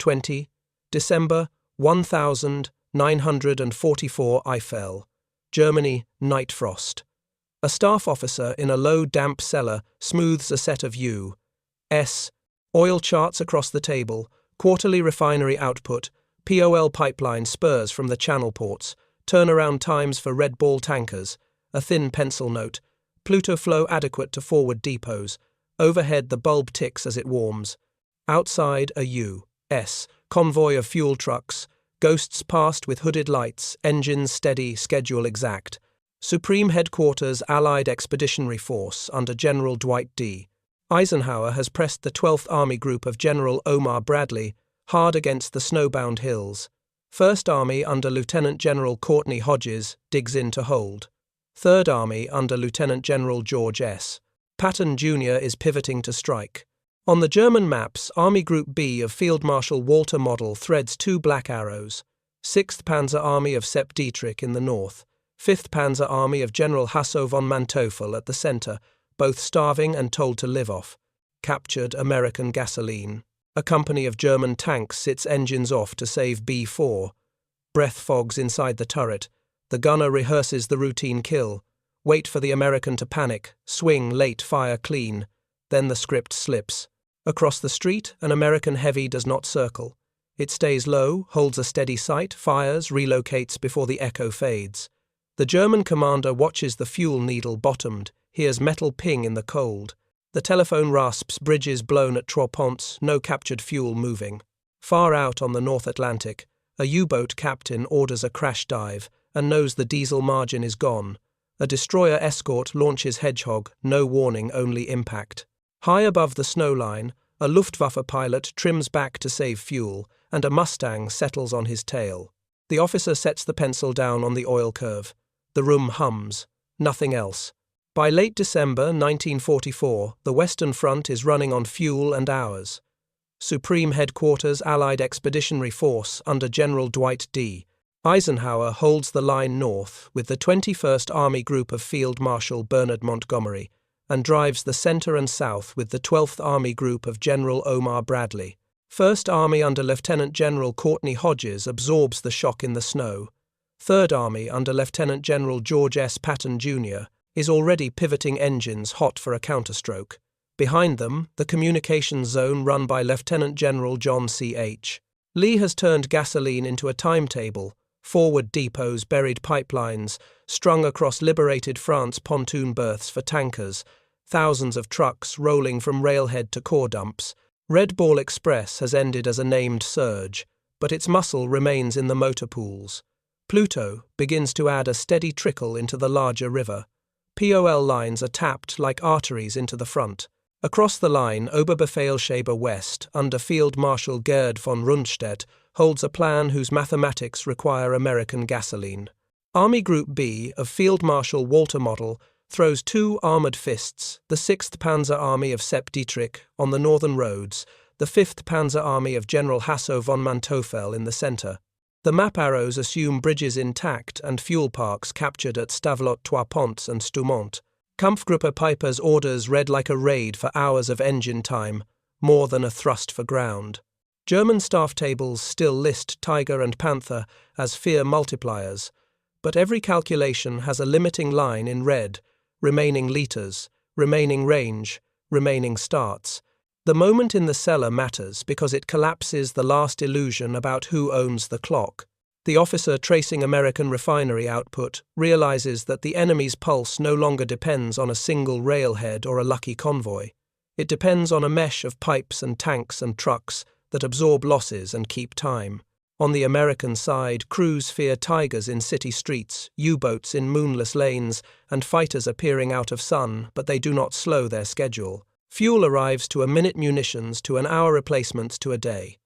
1920, December 1944 Eifel, Germany, night frost. A staff officer in a low, damp cellar smooths a set of U.S. oil charts across the table, quarterly refinery output, POL pipeline spurs from the channel ports, turnaround times for Red Ball tankers, a thin pencil note, PLUTO flow adequate to forward depots, overhead the bulb ticks as it warms. Outside a U.S. convoy of fuel trucks, ghosts past with hooded lights, engines steady, schedule exact. Supreme Headquarters Allied Expeditionary Force under General Dwight D. Eisenhower has pressed the 12th Army Group of General Omar Bradley hard against the snowbound hills. 1st Army under Lieutenant General Courtney Hodges digs in to hold. 3rd Army under Lieutenant General George S. Patton Jr. is pivoting to strike. On the German maps, Army Group B of Field Marshal Walter Model threads 2 black arrows. 6th Panzer Army of Sepp Dietrich in the north, 5th Panzer Army of General Hasso von Manteuffel at the center, both starving and told to live off. Captured American gasoline. A company of German tanks sits engines off to save B4. Breath fogs inside the turret. The gunner rehearses the routine kill. Wait for the American to panic. Swing, late, fire clean. Then the script slips. Across the street, an American heavy does not circle. It stays low, holds a steady sight, fires, relocates before the echo fades. The German commander watches the fuel needle bottomed, hears metal ping in the cold. The telephone rasps, bridges blown at Trois-Ponts, no captured fuel moving. Far out on the North Atlantic, a U-boat captain orders a crash dive and knows the diesel margin is gone. A destroyer escort launches Hedgehog, no warning, only impact. High above the snow line, a Luftwaffe pilot trims back to save fuel, and a Mustang settles on his tail. The officer sets the pencil down on the oil curve. The room hums. Nothing else. By late December 1944, the Western Front is running on fuel and hours. Supreme Headquarters Allied Expeditionary Force under General Dwight D. Eisenhower holds the line north with the 21st Army Group of Field Marshal Bernard Montgomery and drives the center and south with the 12th Army Group of General Omar Bradley. 1st Army under Lieutenant General Courtney Hodges absorbs the shock in the snow. 3rd Army under Lieutenant General George S. Patton Jr. is already pivoting engines hot for a counterstroke. Behind them, the communications zone run by Lieutenant General John C. H. Lee has turned gasoline into a timetable, forward depots, buried pipelines, strung across liberated France pontoon berths for tankers, thousands of trucks rolling from railhead to core dumps. Red Ball Express has ended as a named surge, but its muscle remains in the motor pools. PLUTO begins to add a steady trickle into the larger river. POL lines are tapped like arteries into the front. Across the line, Oberbefehlshaber West, under Field Marshal Gerd von Rundstedt, holds a plan whose mathematics require American gasoline. Army Group B of Field Marshal Walter Model throws 2 armored fists, the 6th Panzer Army of Sepp Dietrich on the northern roads, the 5th Panzer Army of General Hasso von Manteuffel in the center. The map arrows assume bridges intact and fuel parks captured at Stavelot, Trois-Ponts and Stoumont. Kampfgruppe Piper's orders read like a raid for hours of engine time, more than a thrust for ground. German staff tables still list Tiger and Panther as fear multipliers, but every calculation has a limiting line in red, remaining liters, remaining range, remaining starts. The moment in the cellar matters because it collapses the last illusion about who owns the clock. The officer tracing American refinery output realizes that the enemy's pulse no longer depends on a single railhead or a lucky convoy. It depends on a mesh of pipes and tanks and trucks that absorb losses and keep time. On the American side, crews fear tigers in city streets, U-boats in moonless lanes, and fighters appearing out of sun, but they do not slow their schedule. Fuel arrives to a minute, munitions to an hour, replacements to a day.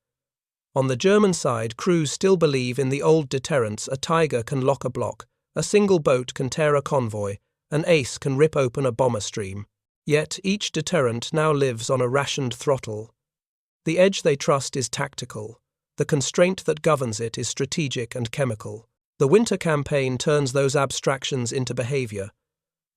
On the German side, crews still believe in the old deterrence: a tiger can lock a block, a single boat can tear a convoy, an ace can rip open a bomber stream. Yet each deterrent now lives on a rationed throttle. The edge they trust is tactical. The constraint that governs it is strategic and chemical. The winter campaign turns those abstractions into behavior.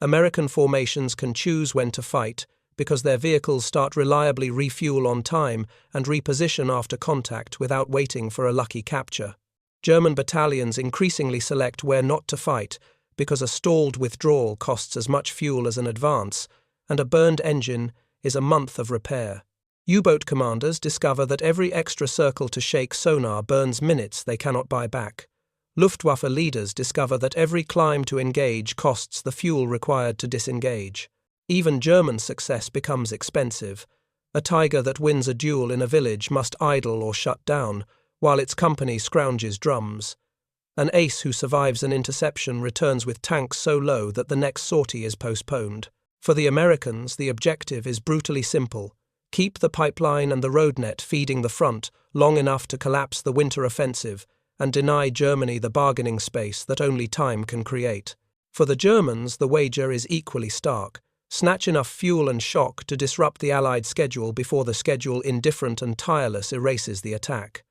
American formations can choose when to fight, because their vehicles start reliably refuel on time and reposition after contact without waiting for a lucky capture. German battalions increasingly select where not to fight because a stalled withdrawal costs as much fuel as an advance, and a burned engine is a month of repair. U-boat commanders discover that every extra circle to shake sonar burns minutes they cannot buy back. Luftwaffe leaders discover that every climb to engage costs the fuel required to disengage. Even German success becomes expensive. A tiger that wins a duel in a village must idle or shut down, while its company scrounges drums. An ace who survives an interception returns with tanks so low that the next sortie is postponed. For the Americans, the objective is brutally simple: keep the pipeline and the road net feeding the front long enough to collapse the winter offensive and deny Germany the bargaining space that only time can create. For the Germans, the wager is equally stark: snatch enough fuel and shock to disrupt the Allied schedule before the schedule, indifferent and tireless, erases the attack.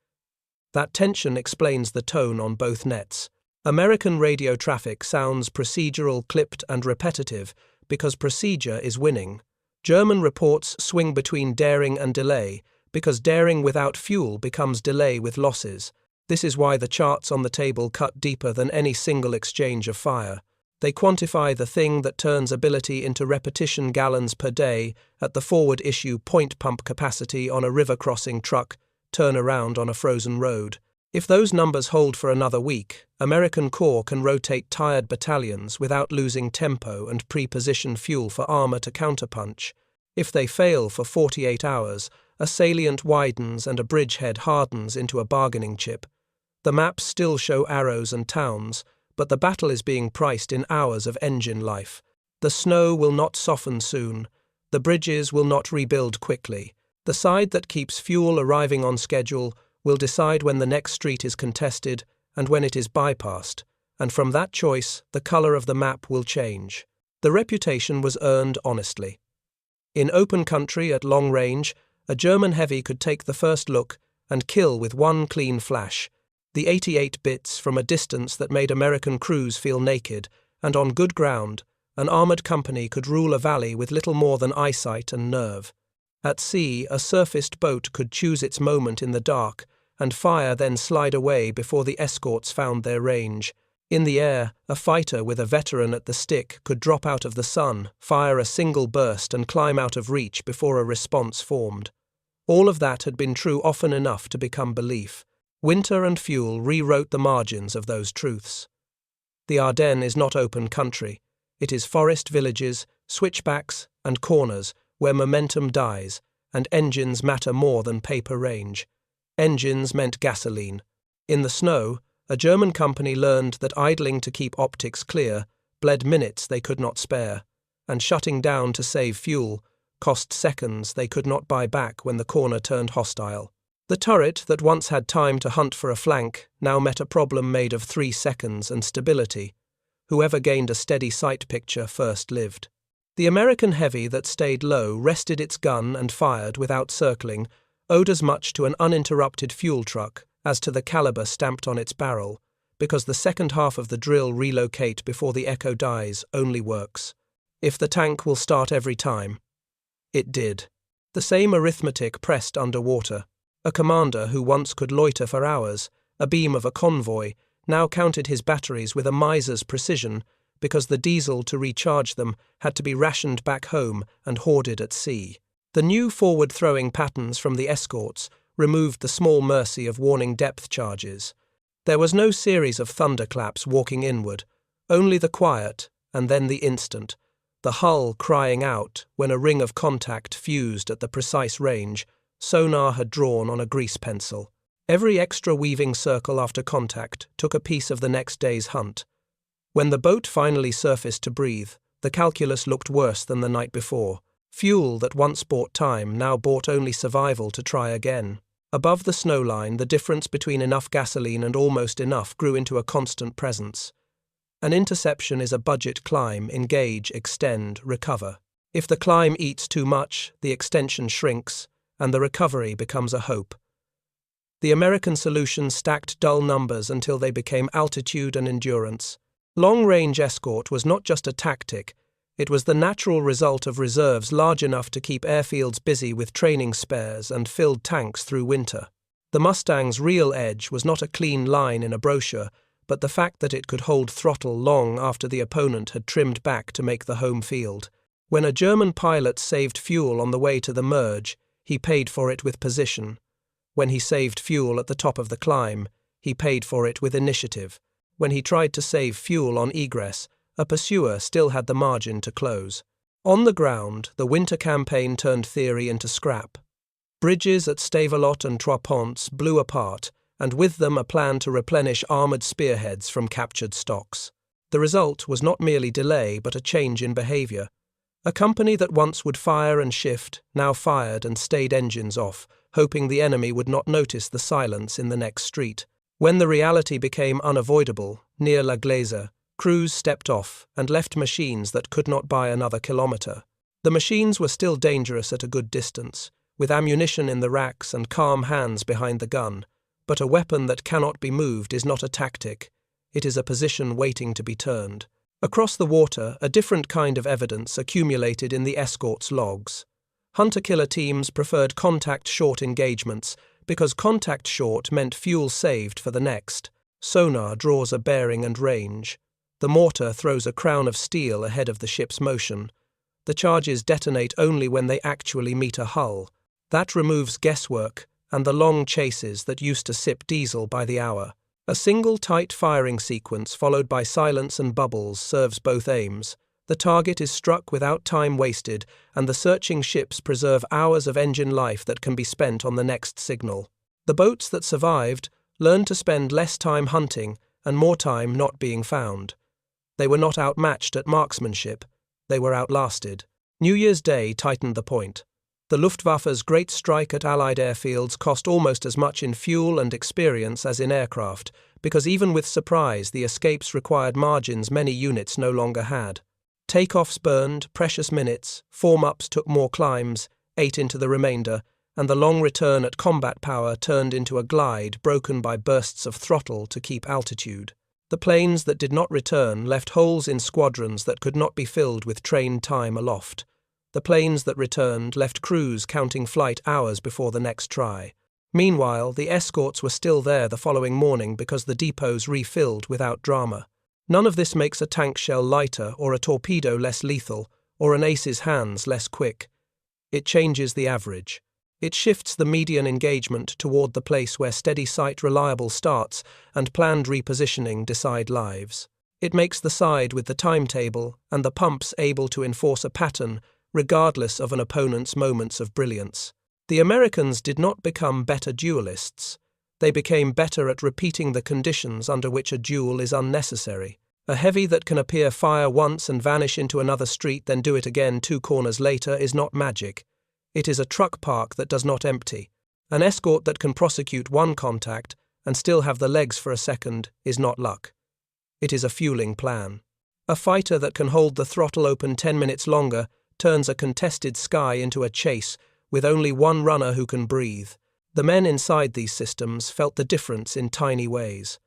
That tension explains the tone on both nets. American radio traffic sounds procedural, clipped and repetitive because procedure is winning. German reports swing between daring and delay because daring without fuel becomes delay with losses. This is why the charts on the table cut deeper than any single exchange of fire. They quantify the thing that turns ability into repetition: gallons per day at the forward issue point pump capacity on a river crossing truck, turn around on a frozen road. If those numbers hold for another week, American Corps can rotate tired battalions without losing tempo and pre-position fuel for armor to counterpunch. If they fail for 48 hours, a salient widens and a bridgehead hardens into a bargaining chip. The maps still show arrows and towns, but the battle is being priced in hours of engine life. The snow will not soften soon. The bridges will not rebuild quickly. The side that keeps fuel arriving on schedule will decide when the next street is contested and when it is bypassed, and from that choice, the color of the map will change. The reputation was earned honestly. In open country at long range, a German heavy could take the first look and kill with one clean flash, the 88 bits from a distance that made American crews feel naked, and on good ground, an armored company could rule a valley with little more than eyesight and nerve. At sea, a surfaced boat could choose its moment in the dark and fire, then slide away before the escorts found their range. In the air, a fighter with a veteran at the stick could drop out of the sun, fire a single burst and climb out of reach before a response formed. All of that had been true often enough to become belief. Winter and fuel rewrote the margins of those truths. The Ardennes is not open country. It is forest villages, switchbacks, and corners where momentum dies, and engines matter more than paper range. Engines meant gasoline. In the snow, a German company learned that idling to keep optics clear bled minutes they could not spare, and shutting down to save fuel cost seconds they could not buy back when the corner turned hostile. The turret that once had time to hunt for a flank now met a problem made of 3 seconds and stability. Whoever gained a steady sight picture first lived. The American heavy that stayed low, rested its gun and fired without circling, owed as much to an uninterrupted fuel truck as to the caliber stamped on its barrel, because the second half of the drill, relocate before the echo dies, only works if the tank will start every time. It did. The same arithmetic pressed underwater. A commander who once could loiter for hours, a beam of a convoy, now counted his batteries with a miser's precision because the diesel to recharge them had to be rationed back home and hoarded at sea. The new forward-throwing patterns from the escorts removed the small mercy of warning depth charges. There was no series of thunderclaps walking inward, only the quiet and then the instant, the hull crying out when a ring of contact fused at the precise range sonar had drawn on a grease pencil. Every extra weaving circle after contact took a piece of the next day's hunt. When the boat finally surfaced to breathe, the calculus looked worse than the night before. Fuel that once bought time now bought only survival to try again. Above the snow line, the difference between enough gasoline and almost enough grew into a constant presence. An interception is a budget climb: engage, extend, recover. If the climb eats too much, the extension shrinks, and the recovery becomes a hope. The American solution stacked dull numbers until they became altitude and endurance. Long-range escort was not just a tactic, It was the natural result of reserves large enough to keep airfields busy with training spares and filled tanks through winter. The Mustang's real edge was not a clean line in a brochure, but the fact that it could hold throttle long after the opponent had trimmed back to make the home field. When a German pilot saved fuel on the way to the merge, he paid for it with position. When he saved fuel at the top of the climb, he paid for it with initiative. When he tried to save fuel on egress, a pursuer still had the margin to close. On the ground, the winter campaign turned theory into scrap. Bridges at Stavelot and Trois-Ponts blew apart, and with them a plan to replenish armoured spearheads from captured stocks. The result was not merely delay but a change in behaviour. A company that once would fire and shift now fired and stayed engines off, hoping the enemy would not notice the silence in the next street. When the reality became unavoidable, near La Gleize, crews stepped off and left machines that could not buy another kilometre. The machines were still dangerous at a good distance, with ammunition in the racks and calm hands behind the gun, but a weapon that cannot be moved is not a tactic, it is a position waiting to be turned. Across the water, a different kind of evidence accumulated in the escorts' logs. Hunter-killer teams preferred contact-short engagements because contact-short meant fuel saved for the next. Sonar draws a bearing and range. The mortar throws a crown of steel ahead of the ship's motion. The charges detonate only when they actually meet a hull. That removes guesswork and the long chases that used to sip diesel by the hour. A single tight firing sequence followed by silence and bubbles serves both aims. The target is struck without time wasted, and the searching ships preserve hours of engine life that can be spent on the next signal. The boats that survived learned to spend less time hunting and more time not being found. They were not outmatched at marksmanship, they were outlasted. New Year's Day tightened the point. The Luftwaffe's great strike at Allied airfields cost almost as much in fuel and experience as in aircraft, because even with surprise the escapes required margins many units no longer had. Takeoffs burned precious minutes, form-ups took more climbs, ate into the remainder, and the long return at combat power turned into a glide broken by bursts of throttle to keep altitude. The planes that did not return left holes in squadrons that could not be filled with trained time aloft. The planes that returned left crews counting flight hours before the next try. Meanwhile, the escorts were still there the following morning because the depots refilled without drama. None of this makes a tank shell lighter or a torpedo less lethal or an ace's hands less quick. It changes the average. It shifts the median engagement toward the place where steady sight reliable starts and planned repositioning decide lives. It makes the side with the timetable and the pumps able to enforce a pattern regardless of an opponent's moments of brilliance. The Americans did not become better duelists. They became better at repeating the conditions under which a duel is unnecessary. A heavy that can appear fire once and vanish into another street then do it again 2 corners later is not magic. It is a truck park that does not empty. An escort that can prosecute one contact and still have the legs for a second is not luck. It is a fueling plan. A fighter that can hold the throttle open 10 minutes longer turns a contested sky into a chase with only one runner who can breathe. The men inside these systems felt the difference in tiny ways.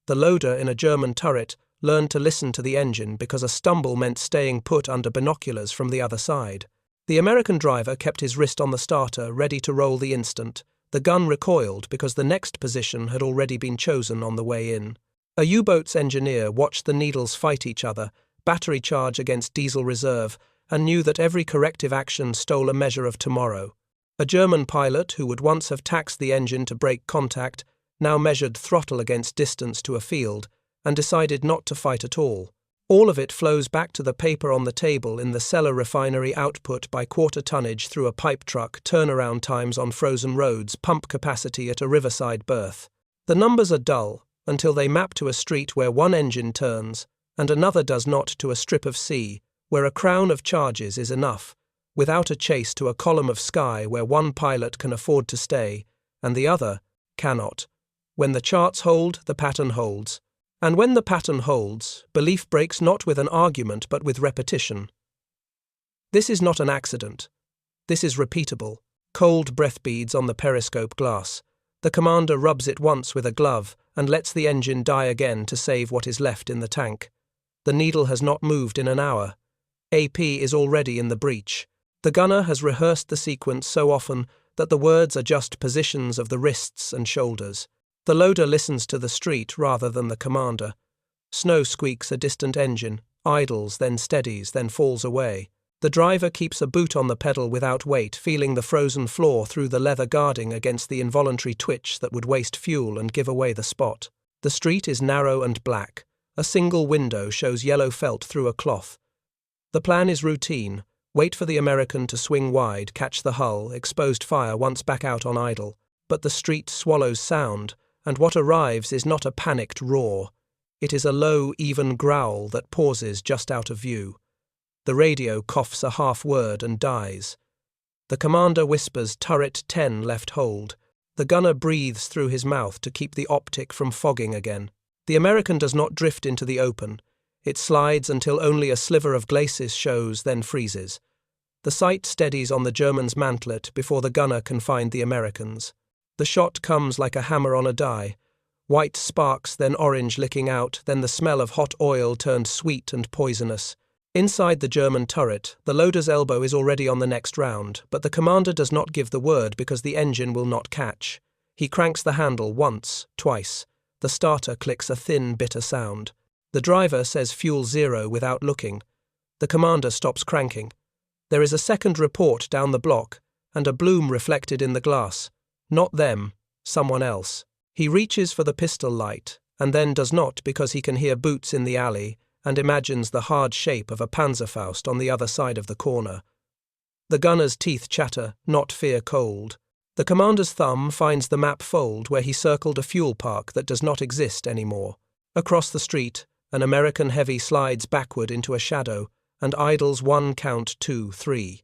The loader in a German turret learned to listen to the engine because a stumble meant staying put under binoculars from the other side. The American driver kept his wrist on the starter, ready to roll the instant. The gun recoiled because the next position had already been chosen on the way in. A U-boat's engineer watched the needles fight each other, battery charge against diesel reserve, and knew that every corrective action stole a measure of tomorrow. A German pilot, who would once have taxed the engine to break contact, now measured throttle against distance to a field, and decided not to fight at all. All of it flows back to the paper on the table in the cellar refinery output by quarter tonnage through a pipe truck, turnaround times on frozen roads, pump capacity at a riverside berth. The numbers are dull until they map to a street where one engine turns and another does not to a strip of sea, where a crown of charges is enough, without a chase to a column of sky where one pilot can afford to stay and the other cannot. When the charts hold, the pattern holds. And when the pattern holds, belief breaks not with an argument but with repetition. This is not an accident. This is repeatable. Cold breath beads on the periscope glass. The commander rubs it once with a glove and lets the engine die again to save what is left in the tank. The needle has not moved in an hour. AP is already in the breach. The gunner has rehearsed the sequence so often that the words are just positions of the wrists and shoulders. The loader listens to the street rather than the commander. Snow squeaks a distant engine, idles, then steadies, then falls away. The driver keeps a boot on the pedal without weight, feeling the frozen floor through the leather guarding against the involuntary twitch that would waste fuel and give away the spot. The street is narrow and black. A single window shows yellow felt through a cloth. The plan is routine. Wait for the American to swing wide, catch the hull, exposed fire once back out on idle. But the street swallows sound, and what arrives is not a panicked roar. It is a low, even growl that pauses just out of view. The radio coughs a half word and dies. The commander whispers turret 10 left hold. The gunner breathes through his mouth to keep the optic from fogging again. The American does not drift into the open. It slides until only a sliver of Gleize shows, then freezes. The sight steadies on the German's mantlet before the gunner can find the Americans. The shot comes like a hammer on a die. White sparks, then orange licking out, then the smell of hot oil turned sweet and poisonous. Inside the German turret, the loader's elbow is already on the next round, but the commander does not give the word because the engine will not catch. He cranks the handle once, twice. The starter clicks a thin, bitter sound. The driver says fuel 0 without looking. The commander stops cranking. There is a second report down the block, and a bloom reflected in the glass. Not them, someone else. He reaches for the pistol light, and then does not because he can hear boots in the alley, and imagines the hard shape of a Panzerfaust on the other side of the corner. The gunner's teeth chatter, not fear cold. The commander's thumb finds the map fold where he circled a fuel park that does not exist anymore. Across the street, an American heavy slides backward into a shadow and idles 1 count 2 3.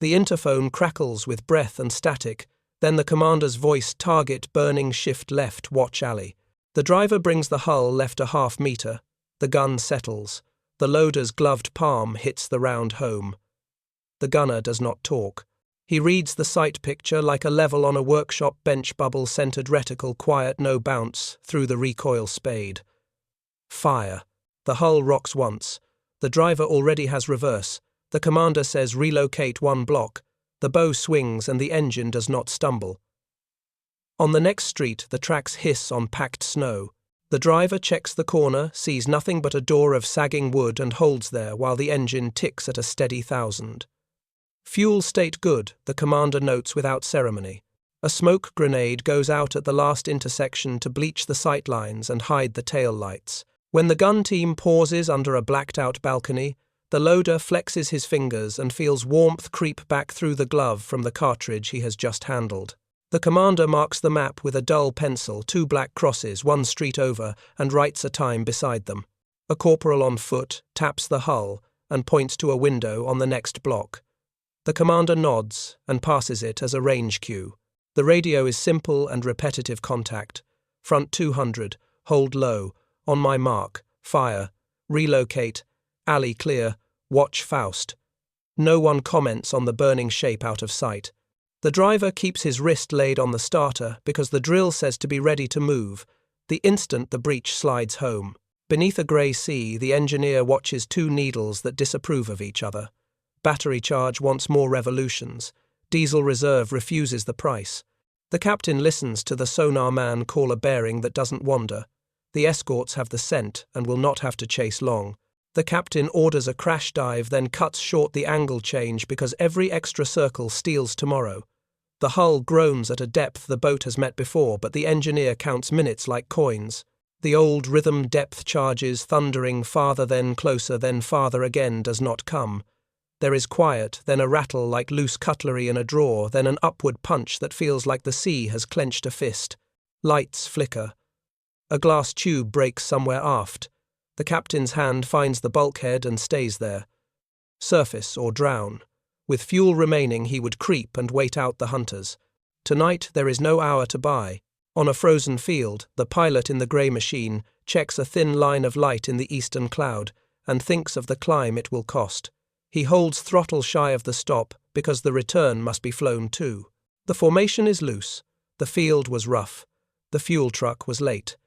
The interphone crackles with breath and static, then the commander's voice target burning shift left watch alley. The driver brings the hull left a half meter. The gun settles. The loader's gloved palm hits the round home. The gunner does not talk. He reads the sight picture like a level on a workshop bench bubble-centered reticle, quiet, no bounce, through the recoil spade. Fire. The hull rocks once. The driver already has reverse. The commander says relocate 1 block. The bow swings and the engine does not stumble. On the next street, the tracks hiss on packed snow. The driver checks the corner, sees nothing but a door of sagging wood and holds there while the engine ticks at a steady 1,000. Fuel state good, the commander notes without ceremony. A smoke grenade goes out at the last intersection to bleach the sight lines and hide the tail lights. When the gun team pauses under a blacked-out balcony, the loader flexes his fingers and feels warmth creep back through the glove from the cartridge he has just handled. The commander marks the map with a dull pencil, 2 black crosses, 1 street over, and writes a time beside them. A corporal on foot taps the hull and points to a window on the next block. The commander nods and passes it as a range cue. The radio is simple and repetitive contact. Front 200, hold low, on my mark, fire, relocate, alley clear, watch Faust. No one comments on the burning shape out of sight. The driver keeps his wrist laid on the starter because the drill says to be ready to move, the instant the breech slides home. Beneath a grey sea, the engineer watches 2 needles that disapprove of each other. Battery charge wants more revolutions. Diesel reserve refuses the price. The captain listens to the sonar man call a bearing that doesn't wander. The escorts have the scent and will not have to chase long. The captain orders a crash dive, then cuts short the angle change because every extra circle steals tomorrow. The hull groans at a depth the boat has met before, but the engineer counts minutes like coins. The old rhythm depth charges, thundering farther then closer then farther again does not come. There is quiet, then a rattle like loose cutlery in a drawer, then an upward punch that feels like the sea has clenched a fist. Lights flicker. A glass tube breaks somewhere aft. The captain's hand finds the bulkhead and stays there. Surface or drown. With fuel remaining, he would creep and wait out the hunters. Tonight there is no hour to buy. On a frozen field, the pilot in the grey machine checks a thin line of light in the eastern cloud and thinks of the climb it will cost. He holds throttle shy of the stop because the return must be flown too. The formation is loose. The field was rough. The fuel truck was late.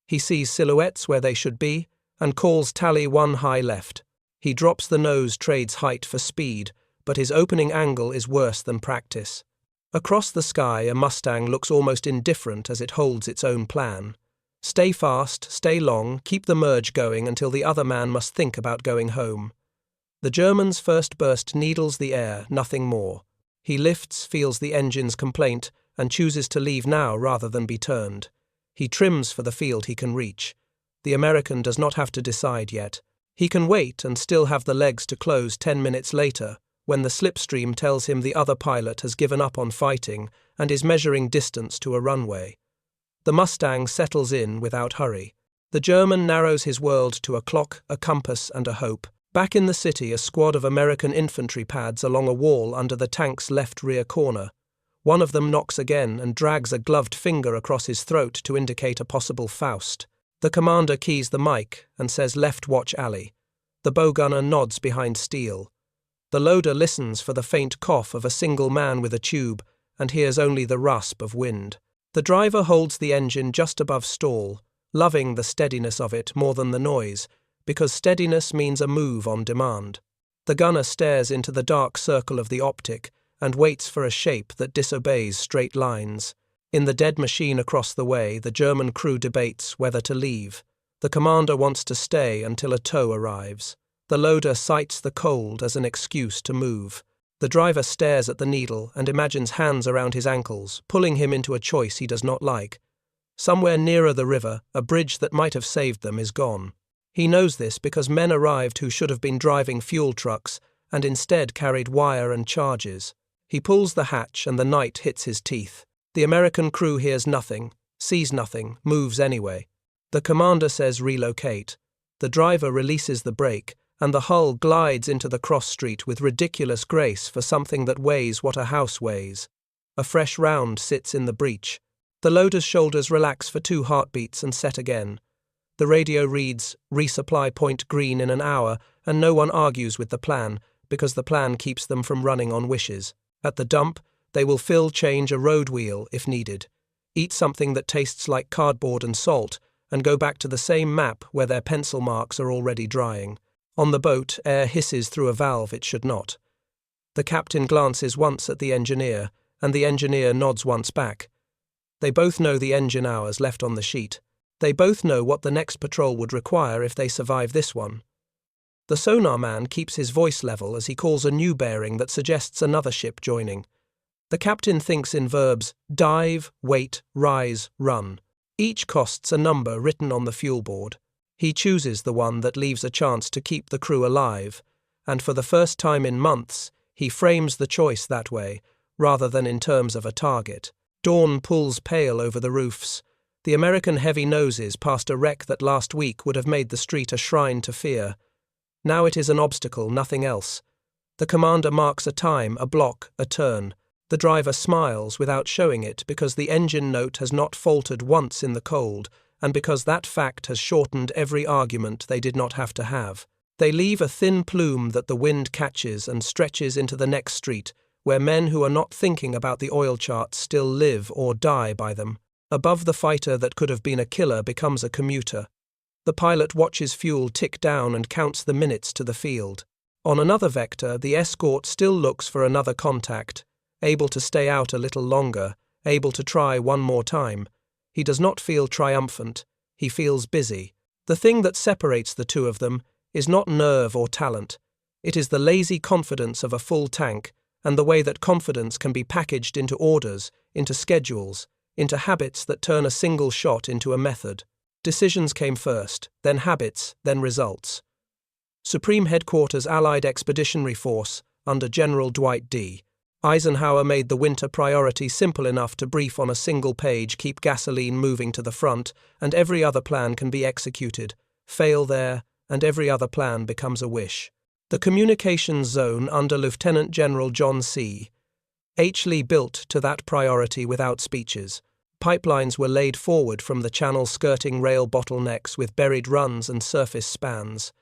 He sees silhouettes where they should be and calls tally 1 high left. He drops the nose, trades height for speed, but his opening angle is worse than practice. Across the sky, a Mustang looks almost indifferent as it holds its own plan. Stay fast, stay long, keep the merge going until the other man must think about going home. The German's first burst needles the air, nothing more. He lifts, feels the engine's complaint, and chooses to leave now rather than be turned. He trims for the field he can reach. The American does not have to decide yet. He can wait and still have the legs to close 10 minutes later, when the slipstream tells him the other pilot has given up on fighting and is measuring distance to a runway. The Mustang settles in without hurry. The German narrows his world to a clock, a compass, and a hope. Back in the city, a squad of American infantry pads along a wall under the tank's left rear corner. One of them knocks again and drags a gloved finger across his throat to indicate a possible Faust. The commander keys the mic and says left watch alley. The bowgunner nods behind steel. The loader listens for the faint cough of a single man with a tube and hears only the rasp of wind. The driver holds the engine just above stall, loving the steadiness of it more than the noise, because steadiness means a move on demand. The gunner stares into the dark circle of the optic and waits for a shape that disobeys straight lines. In the dead machine across the way, the German crew debates whether to leave. The commander wants to stay until a tow arrives. The loader cites the cold as an excuse to move. The driver stares at the needle and imagines hands around his ankles, pulling him into a choice he does not like. Somewhere nearer the river, a bridge that might have saved them is gone. He knows this because men arrived who should have been driving fuel trucks and instead carried wire and charges. He pulls the hatch and the night hits his teeth. The American crew hears nothing, sees nothing, moves anyway. The commander says relocate. The driver releases the brake, and the hull glides into the cross street with ridiculous grace for something that weighs what a house weighs. A fresh round sits in the breech. The loader's shoulders relax for 2 heartbeats and set again. The radio reads, resupply point green in an hour, and no one argues with the plan, because the plan keeps them from running on wishes. At the dump, they will fill, change a road wheel if needed, eat something that tastes like cardboard and salt, and go back to the same map where their pencil marks are already drying. On the boat, air hisses through a valve it should not. The captain glances once at the engineer, and the engineer nods once back. They both know the engine hours left on the sheet. They both know what the next patrol would require if they survive this one. The sonar man keeps his voice level as he calls a new bearing that suggests another ship joining. The captain thinks in verbs dive, wait, rise, run. Each costs a number written on the fuel board. He chooses the one that leaves a chance to keep the crew alive, and for the first time in months, he frames the choice that way, rather than in terms of a target. Dawn pulls pale over the roofs. The American heavy noses past a wreck that last week would have made the street a shrine to fear. Now it is an obstacle, nothing else. The commander marks a time, a block, a turn. The driver smiles without showing it because the engine note has not faltered once in the cold, and because that fact has shortened every argument they did not have to have. They leave a thin plume that the wind catches and stretches into the next street, where men who are not thinking about the oil charts still live or die by them. Above, the fighter that could have been a killer becomes a commuter. The pilot watches fuel tick down and counts the minutes to the field. On another vector, the escort still looks for another contact, able to stay out a little longer, able to try one more time. He does not feel triumphant. He feels busy. The thing that separates the two of them is not nerve or talent. It is the lazy confidence of a full tank and the way that confidence can be packaged into orders, into schedules, into habits that turn a single shot into a method. Decisions came first, then habits, then results. Supreme Headquarters Allied Expeditionary Force under General Dwight D. Eisenhower made the winter priority simple enough to brief on a single page, keep gasoline moving to the front, and every other plan can be executed. Fail there, and every other plan becomes a wish. The communications zone under Lieutenant General John C. H. Lee built to that priority without speeches. Pipelines were laid forward from the channel skirting rail bottlenecks with buried runs and surface spans.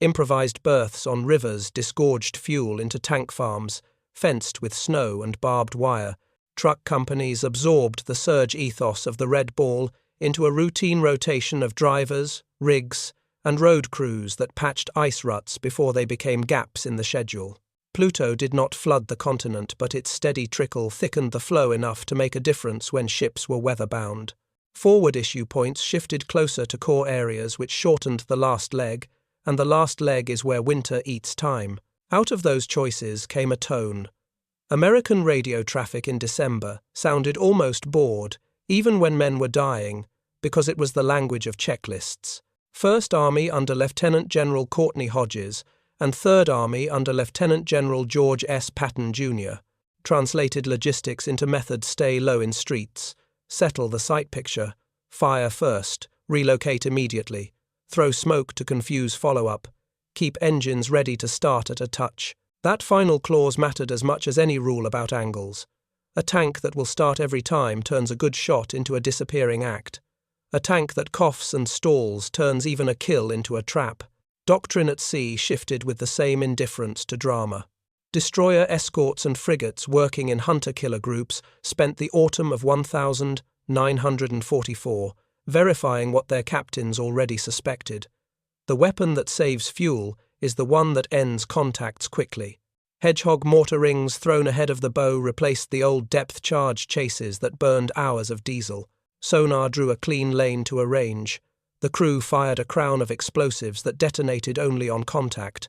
Improvised berths on rivers disgorged fuel into tank farms, fenced with snow and barbed wire. Truck companies absorbed the surge ethos of the Red Ball into a routine rotation of drivers, rigs, and road crews that patched ice ruts before they became gaps in the schedule. PLUTO did not flood the continent, but its steady trickle thickened the flow enough to make a difference when ships were weather-bound. Forward issue points shifted closer to core areas, which shortened the last leg, and the last leg is where winter eats time. Out of those choices came a tone. American radio traffic in December sounded almost bored, even when men were dying, because it was the language of checklists. First Army under Lieutenant General Courtney Hodges and Third Army under Lieutenant General George S. Patton, Jr. translated logistics into methods: stay low in streets, settle the sight picture, fire first, relocate immediately, throw smoke to confuse follow-up, keep engines ready to start at a touch. That final clause mattered as much as any rule about angles. A tank that will start every time turns a good shot into a disappearing act. A tank that coughs and stalls turns even a kill into a trap. Doctrine at sea shifted with the same indifference to drama. Destroyer escorts and frigates working in hunter-killer groups spent the autumn of 1944 verifying what their captains already suspected. The weapon that saves fuel is the one that ends contacts quickly. Hedgehog mortar rings thrown ahead of the bow replaced the old depth-charge chases that burned hours of diesel. Sonar drew a clean lane to a range. The crew fired a crown of explosives that detonated only on contact.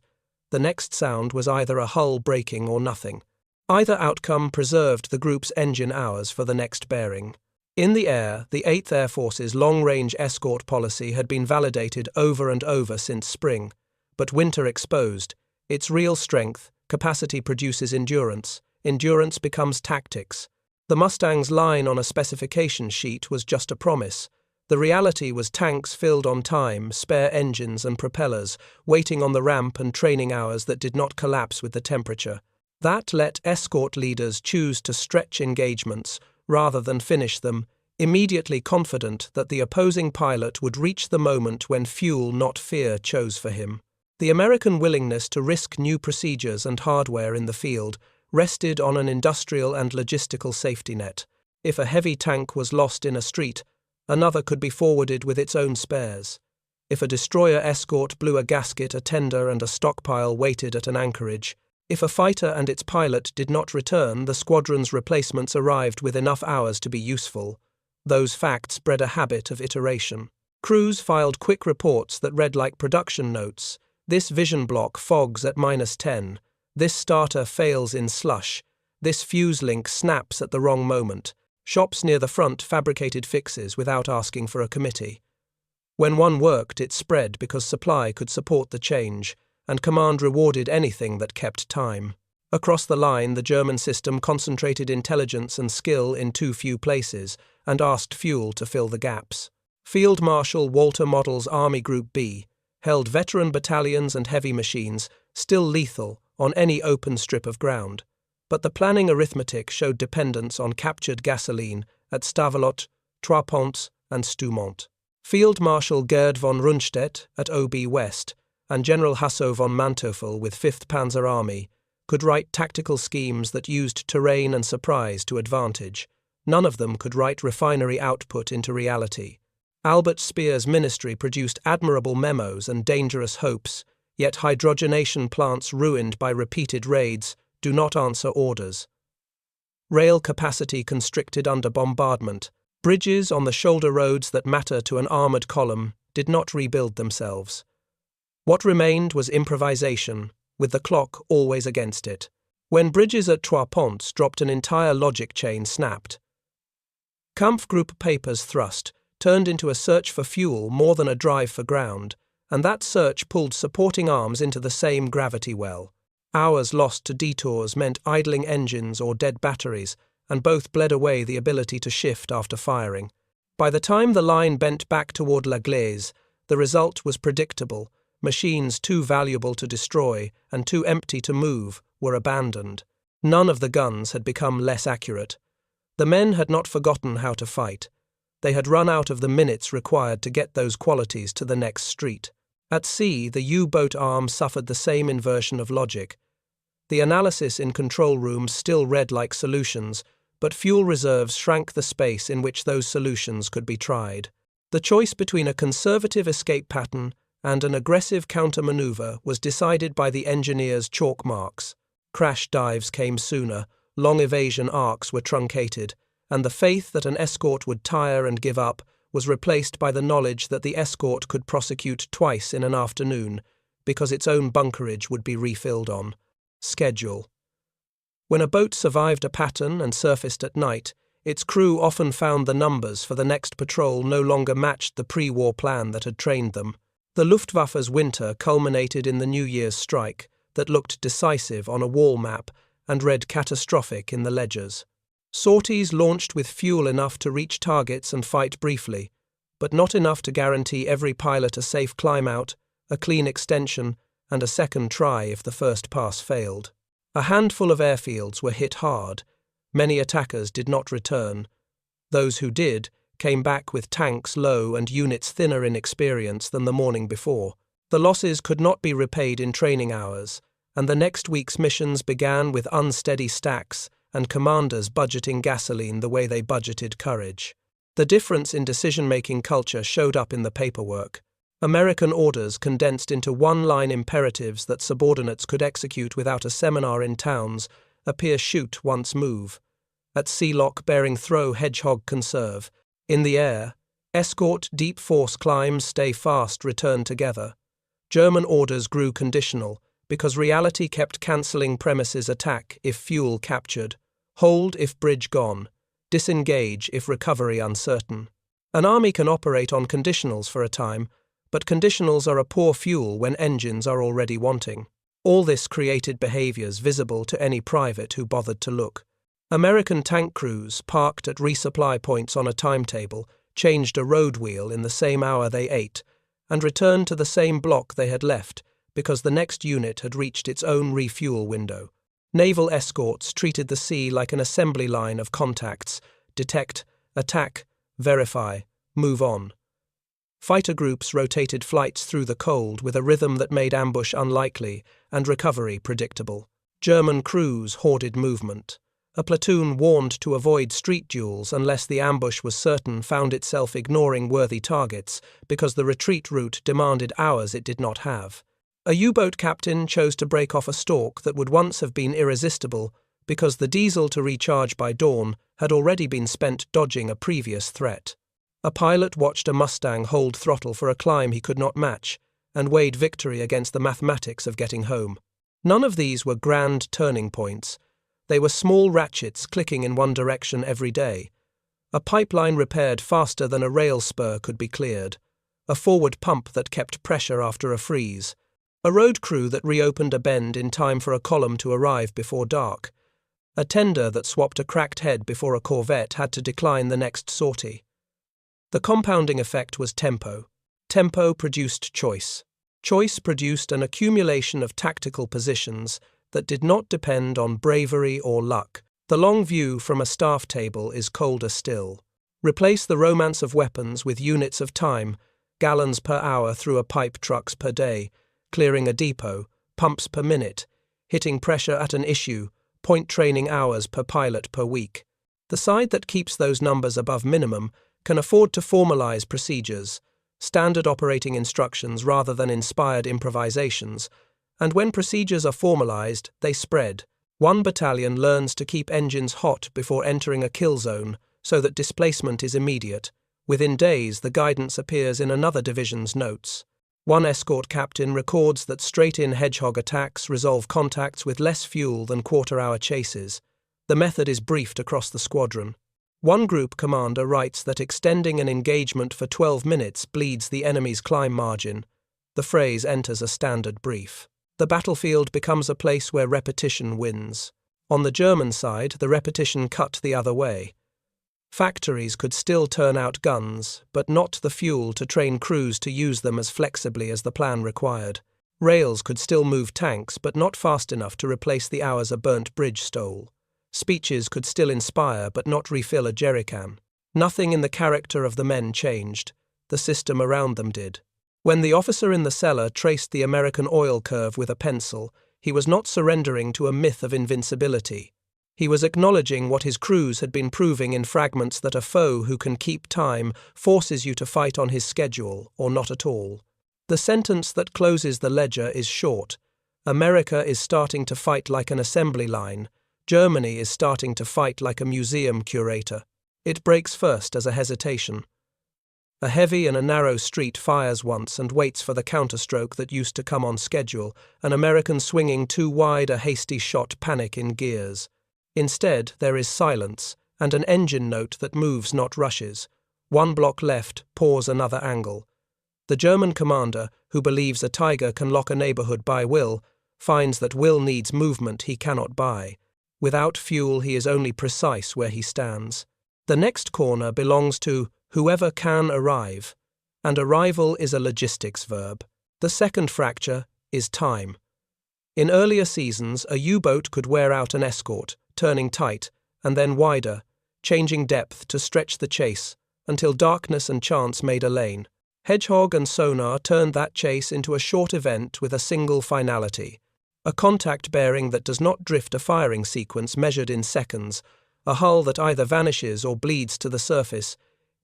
The next sound was either a hull breaking or nothing. Either outcome preserved the group's engine hours for the next bearing. In the air, the 8th Air Force's long-range escort policy had been validated over and over since spring, but winter exposed its real strength. Capacity produces endurance. Endurance becomes tactics. The Mustang's line on a specification sheet was just a promise. The reality was tanks filled on time, spare engines and propellers, waiting on the ramp, and training hours that did not collapse with the temperature. That let escort leaders choose to stretch engagements rather than finish them, immediately confident that the opposing pilot would reach the moment when fuel, not fear, chose for him. The American willingness to risk new procedures and hardware in the field rested on an industrial and logistical safety net. If a heavy tank was lost in a street, another could be forwarded with its own spares. If a destroyer escort blew a gasket, a tender and a stockpile waited at an anchorage. If a fighter and its pilot did not return, the squadron's replacements arrived with enough hours to be useful. Those facts bred a habit of iteration. Crews filed quick reports that read like production notes. This vision block fogs at -10. This starter fails in slush. This fuse link snaps at the wrong moment. Shops near the front fabricated fixes without asking for a committee. When one worked, it spread because supply could support the change, and command rewarded anything that kept time. Across the line, the German system concentrated intelligence and skill in too few places and asked fuel to fill the gaps. Field Marshal Walter Model's Army Group B held veteran battalions and heavy machines, still lethal, on any open strip of ground. But the planning arithmetic showed dependence on captured gasoline at Stavelot, Trois-Ponts, and Stoumont. Field Marshal Gerd von Rundstedt at OB West and General Hasso von Manteuffel with 5th Panzer Army could write tactical schemes that used terrain and surprise to advantage. None of them could write refinery output into reality. Albert Speer's ministry produced admirable memos and dangerous hopes, yet hydrogenation plants ruined by repeated raids do not answer orders. Rail capacity constricted under bombardment. Bridges on the shoulder roads that matter to an armoured column did not rebuild themselves. What remained was improvisation, with the clock always against it. When bridges at Trois-Ponts dropped, an entire logic chain snapped. Kampfgruppe Paper's thrust turned into a search for fuel more than a drive for ground, and that search pulled supporting arms into the same gravity well. Hours lost to detours meant idling engines or dead batteries, and both bled away the ability to shift after firing. By the time the line bent back toward La Gleize, the result was predictable. Machines too valuable to destroy and too empty to move were abandoned. None of the guns had become less accurate. The men had not forgotten how to fight. They had run out of the minutes required to get those qualities to the next street. At sea, the U-boat arm suffered the same inversion of logic. The analysis in control rooms still read like solutions, but fuel reserves shrank the space in which those solutions could be tried. The choice between a conservative escape pattern and an aggressive counter-maneuver was decided by the engineers' chalk marks. Crash dives came sooner, long evasion arcs were truncated, and the faith that an escort would tire and give up was replaced by the knowledge that the escort could prosecute twice in an afternoon, because its own bunkerage would be refilled on schedule. When a boat survived a pattern and surfaced at night, its crew often found the numbers for the next patrol no longer matched the pre-war plan that had trained them. The Luftwaffe's winter culminated in the New Year's strike that looked decisive on a wall map and read catastrophic in the ledgers. Sorties launched with fuel enough to reach targets and fight briefly, but not enough to guarantee every pilot a safe climb-out, a clean extension, and a second try if the first pass failed. A handful of airfields were hit hard. Many attackers did not return. Those who did came back with tanks low and units thinner in experience than the morning before. The losses could not be repaid in training hours, and the next week's missions began with unsteady stacks and commanders budgeting gasoline the way they budgeted courage. The difference in decision-making culture showed up in the paperwork. American orders condensed into one-line imperatives that subordinates could execute without a seminar in towns appear shoot once move. At sea lock bearing throw Hedgehog conserve. In the air, escort deep force climbs stay fast return together. German orders grew conditional because reality kept cancelling premises attack if fuel captured, hold if bridge gone, disengage if recovery uncertain. An army can operate on conditionals for a time, but conditionals are a poor fuel when engines are already wanting. All this created behaviours visible to any private who bothered to look. American tank crews, parked at resupply points on a timetable, changed a road wheel in the same hour they ate, and returned to the same block they had left because the next unit had reached its own refuel window. Naval escorts treated the sea like an assembly line of contacts: detect, attack, verify, move on. Fighter groups rotated flights through the cold with a rhythm that made ambush unlikely and recovery predictable. German crews hoarded movement. A platoon warned to avoid street duels unless the ambush was certain found itself ignoring worthy targets because the retreat route demanded hours it did not have. A U-boat captain chose to break off a stalk that would once have been irresistible because the diesel to recharge by dawn had already been spent dodging a previous threat. A pilot watched a Mustang hold throttle for a climb he could not match and weighed victory against the mathematics of getting home. None of these were grand turning points. They were small ratchets clicking in one direction every day. A pipeline repaired faster than a rail spur could be cleared. A forward pump that kept pressure after a freeze. A road crew that reopened a bend in time for a column to arrive before dark. A tender that swapped a cracked head before a corvette had to decline the next sortie. The compounding effect was tempo. Tempo produced choice. Choice produced an accumulation of tactical positions that did not depend on bravery or luck. The long view from a staff table is colder still. Replace the romance of weapons with units of time, gallons per hour through a pipe, trucks per day, clearing a depot, pumps per minute, hitting pressure at an issue, point training hours per pilot per week. The side that keeps those numbers above minimum can afford to formalize procedures, standard operating instructions rather than inspired improvisations, and when procedures are formalized, they spread. One battalion learns to keep engines hot before entering a kill zone so that displacement is immediate. Within days, the guidance appears in another division's notes. One escort captain records that straight-in Hedgehog attacks resolve contacts with less fuel than quarter-hour chases. The method is briefed across the squadron. One group commander writes that extending an engagement for 12 minutes bleeds the enemy's climb margin. The phrase enters a standard brief. The battlefield becomes a place where repetition wins. On the German side, the repetition cut the other way. Factories could still turn out guns, but not the fuel to train crews to use them as flexibly as the plan required. Rails could still move tanks, but not fast enough to replace the hours a burnt bridge stole. Speeches could still inspire, but not refill a jerrycan. Nothing in the character of the men changed. The system around them did. When the officer in the cellar traced the American oil curve with a pencil, he was not surrendering to a myth of invincibility. He was acknowledging what his crews had been proving in fragments, that a foe who can keep time forces you to fight on his schedule or not at all. The sentence that closes the ledger is short. America is starting to fight like an assembly line. Germany is starting to fight like a museum curator. It breaks first as a hesitation. A heavy and a narrow street fires once and waits for the counterstroke that used to come on schedule, an American swinging too wide, a hasty shot, panic in gears. Instead, there is silence, and an engine note that moves, not rushes. One block left, pause, another angle. The German commander, who believes a tiger can lock a neighborhood by will, finds that will needs movement he cannot buy. Without fuel, he is only precise where he stands. The next corner belongs to whoever can arrive, and arrival is a logistics verb. The second fracture is time. In earlier seasons, a U-boat could wear out an escort, turning tight, and then wider, changing depth to stretch the chase, until darkness and chance made a lane. Hedgehog and sonar turned that chase into a short event with a single finality. A contact bearing that does not drift, a firing sequence measured in seconds, a hull that either vanishes or bleeds to the surface.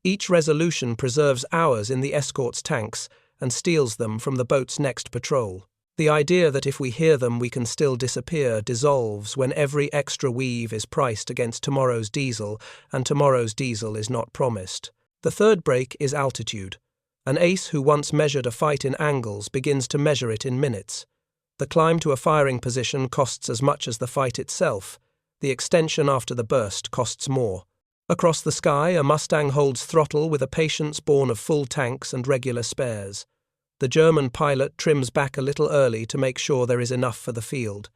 Each resolution preserves hours in the escort's tanks and steals them from the boat's next patrol. The idea that if we hear them we can still disappear dissolves when every extra weave is priced against tomorrow's diesel, and tomorrow's diesel is not promised. The third break is altitude. An ace who once measured a fight in angles begins to measure it in minutes. The climb to a firing position costs as much as the fight itself. The extension after the burst costs more. Across the sky, a Mustang holds throttle with a patience born of full tanks and regular spares. The German pilot trims back a little early to make sure there is enough for the field.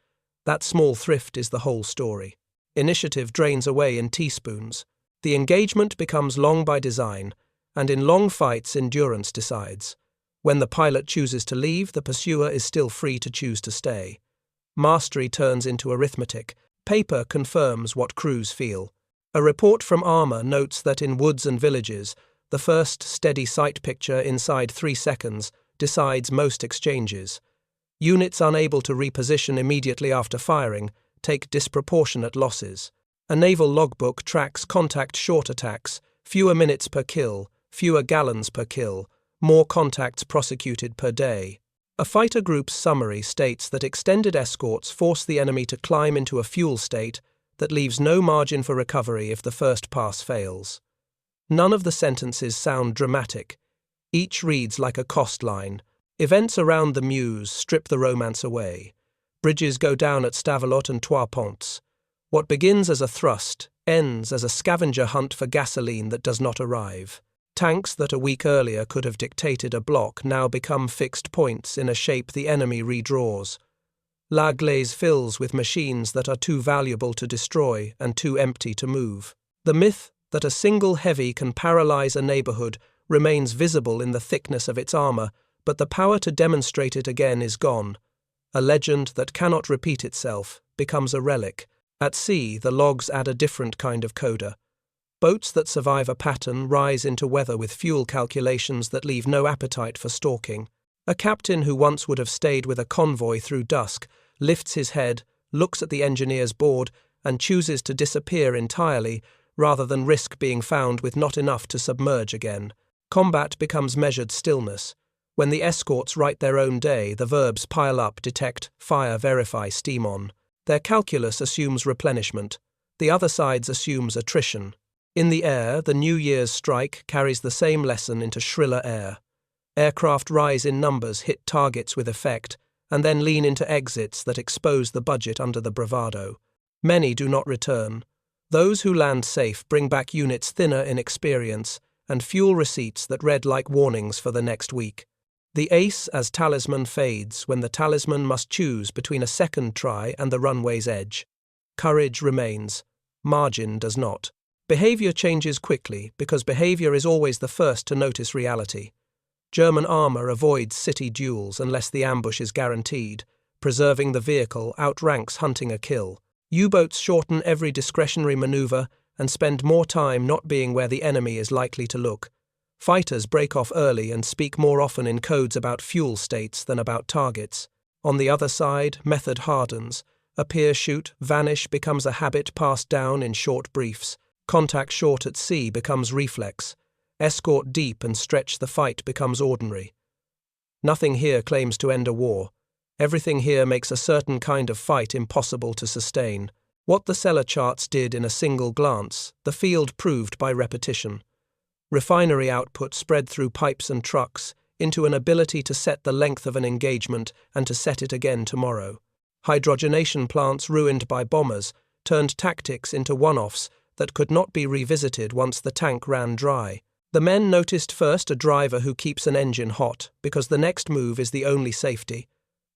That small thrift is the whole story. Initiative drains away in teaspoons. The engagement becomes long by design, and in long fights endurance decides. When the pilot chooses to leave, the pursuer is still free to choose to stay. Mastery turns into arithmetic. Paper confirms what crews feel. A report from Armour notes that in woods and villages, the first steady sight picture inside 3 seconds decides most exchanges. Units unable to reposition immediately after firing take disproportionate losses. A naval logbook tracks contact short attacks, fewer minutes per kill, fewer gallons per kill, more contacts prosecuted per day. A fighter group's summary states that extended escorts force the enemy to climb into a fuel state that leaves no margin for recovery if the first pass fails. None of the sentences sound dramatic. Each reads like a cost line. Events around the Meuse strip the romance away. Bridges go down at Stavelot and Trois-Ponts. What begins as a thrust ends as a scavenger hunt for gasoline that does not arrive. Tanks that a week earlier could have dictated a block now become fixed points in a shape the enemy redraws. La Gleize fills with machines that are too valuable to destroy and too empty to move. The myth that a single heavy can paralyze a neighborhood remains visible in the thickness of its armor, but the power to demonstrate it again is gone. A legend that cannot repeat itself becomes a relic. At sea, the logs add a different kind of coda. Boats that survive a pattern rise into weather with fuel calculations that leave no appetite for stalking. A captain who once would have stayed with a convoy through dusk lifts his head, looks at the engineer's board, and chooses to disappear entirely rather than risk being found with not enough to submerge again. Combat becomes measured stillness. When the escorts write their own day, the verbs pile up, detect, fire, verify, steam on. Their calculus assumes replenishment. The other side's assumes attrition. In the air, the New Year's strike carries the same lesson into shriller air. Aircraft rise in numbers, hit targets with effect, and then lean into exits that expose the budget under the bravado. Many do not return. Those who land safe bring back units thinner in experience and fuel receipts that read like warnings for the next week. The ace as talisman fades when the talisman must choose between a second try and the runway's edge. Courage remains. Margin does not. Behavior changes quickly because behavior is always the first to notice reality. German armor avoids city duels unless the ambush is guaranteed. Preserving the vehicle outranks hunting a kill. U-boats shorten every discretionary maneuver and spend more time not being where the enemy is likely to look. Fighters break off early and speak more often in codes about fuel states than about targets. On the other side, method hardens. Appear, shoot, vanish becomes a habit passed down in short briefs. Contact short at sea becomes reflex. Escort deep and stretch the fight becomes ordinary. Nothing here claims to end a war. Everything here makes a certain kind of fight impossible to sustain. What the cellar charts did in a single glance, the field proved by repetition. Refinery output spread through pipes and trucks into an ability to set the length of an engagement and to set it again tomorrow. Hydrogenation plants ruined by bombers turned tactics into one-offs that could not be revisited once the tank ran dry. The men noticed first a driver who keeps an engine hot because the next move is the only safety,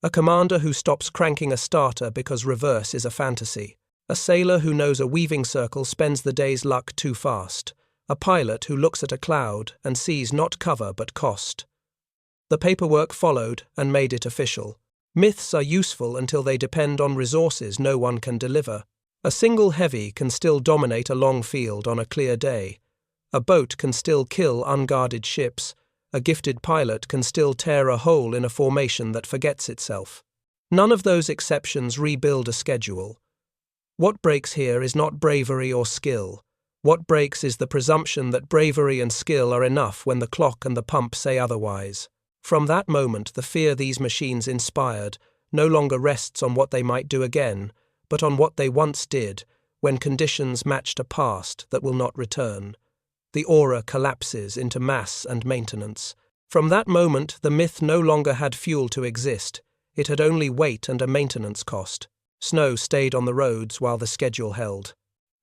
a commander who stops cranking a starter because reverse is a fantasy, a sailor who knows a weaving circle spends the day's luck too fast, a pilot who looks at a cloud and sees not cover but cost. The paperwork followed and made it official. Myths are useful until they depend on resources no one can deliver. A single heavy can still dominate a long field on a clear day. A boat can still kill unguarded ships. A gifted pilot can still tear a hole in a formation that forgets itself. None of those exceptions rebuild a schedule. What breaks here is not bravery or skill. What breaks is the presumption that bravery and skill are enough when the clock and the pump say otherwise. From that moment, the fear these machines inspired no longer rests on what they might do again, but on what they once did when conditions matched a past that will not return. The aura collapses into mass and maintenance. From that moment, the myth no longer had fuel to exist. It had only weight and a maintenance cost. Snow stayed on the roads while the schedule held.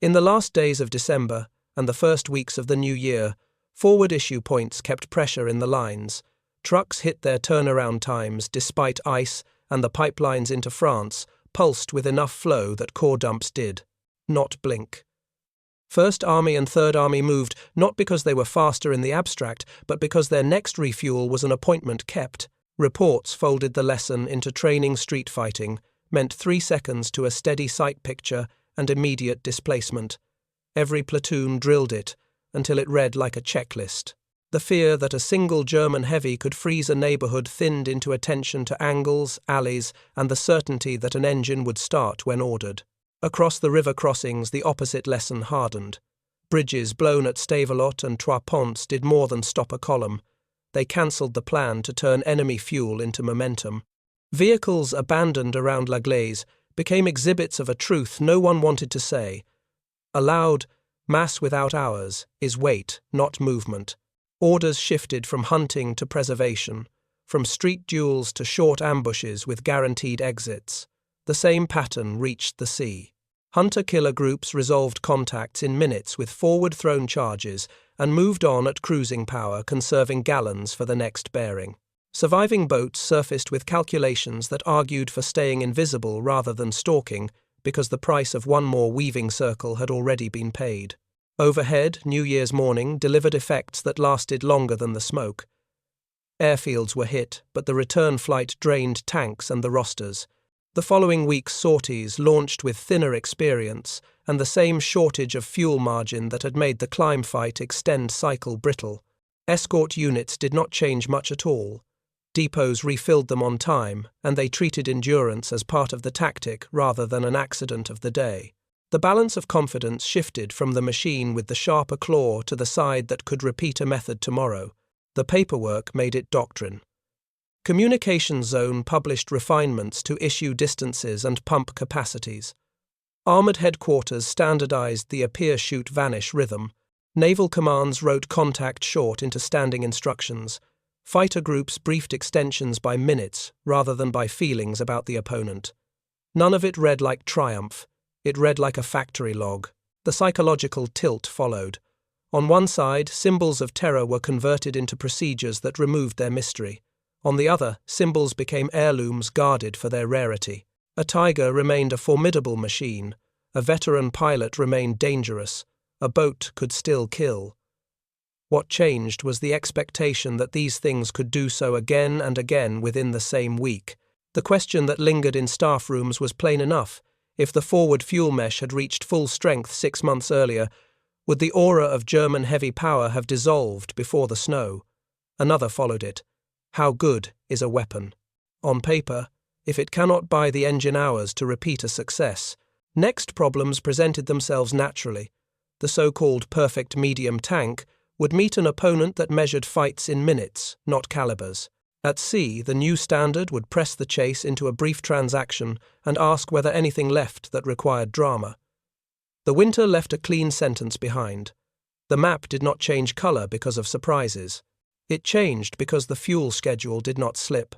In the last days of December and the first weeks of the new year, forward issue points kept pressure in the lines. Trucks hit their turnaround times despite ice, and the pipelines into France pulsed with enough flow that core dumps did not blink. First Army and Third Army moved not because they were faster in the abstract, but because their next refuel was an appointment kept. Reports folded the lesson into training street fighting, meant 3 seconds to a steady sight picture and immediate displacement. Every platoon drilled it until it read like a checklist. The fear that a single German heavy could freeze a neighborhood thinned into attention to angles, alleys, and the certainty that an engine would start when ordered. Across the river crossings, the opposite lesson hardened. Bridges blown at Stavelot and Trois-Ponts did more than stop a column. They cancelled the plan to turn enemy fuel into momentum. Vehicles abandoned around Gleize became exhibits of a truth no one wanted to say. Aloud, mass without hours is weight, not movement. Orders shifted from hunting to preservation, from street duels to short ambushes with guaranteed exits. The same pattern reached the sea. Hunter-killer groups resolved contacts in minutes with forward-thrown charges and moved on at cruising power, conserving gallons for the next bearing. Surviving boats surfaced with calculations that argued for staying invisible rather than stalking because the price of one more weaving circle had already been paid. Overhead, New Year's morning delivered effects that lasted longer than the smoke. Airfields were hit, but the return flight drained tanks and the rosters. The following week's sorties launched with thinner experience and the same shortage of fuel margin that had made the climb fight extend cycle brittle. Escort units did not change much at all. Depots refilled them on time, and they treated endurance as part of the tactic rather than an accident of the day. The balance of confidence shifted from the machine with the sharper claw to the side that could repeat a method tomorrow. The paperwork made it doctrine. Communications Zone published refinements to issue distances and pump capacities. Armoured Headquarters standardized the appear-shoot-vanish rhythm. Naval commands wrote contact short into standing instructions. Fighter groups briefed extensions by minutes rather than by feelings about the opponent. None of it read like triumph. It read like a factory log. The psychological tilt followed. On one side, symbols of terror were converted into procedures that removed their mystery. On the other, symbols became heirlooms guarded for their rarity. A Tiger remained a formidable machine. A veteran pilot remained dangerous. A boat could still kill. What changed was the expectation that these things could do so again and again within the same week. The question that lingered in staff rooms was plain enough. If the forward fuel mesh had reached full strength 6 months earlier, would the aura of German heavy power have dissolved before the snow? Another followed it. How good is a weapon? On paper, if it cannot buy the engine hours to repeat a success. Next problems presented themselves naturally. The so-called perfect medium tank would meet an opponent that measured fights in minutes, not calibers. At sea, the new standard would press the chase into a brief transaction and ask whether anything left that required drama. The winter left a clean sentence behind. The map did not change colour because of surprises. It changed because the fuel schedule did not slip.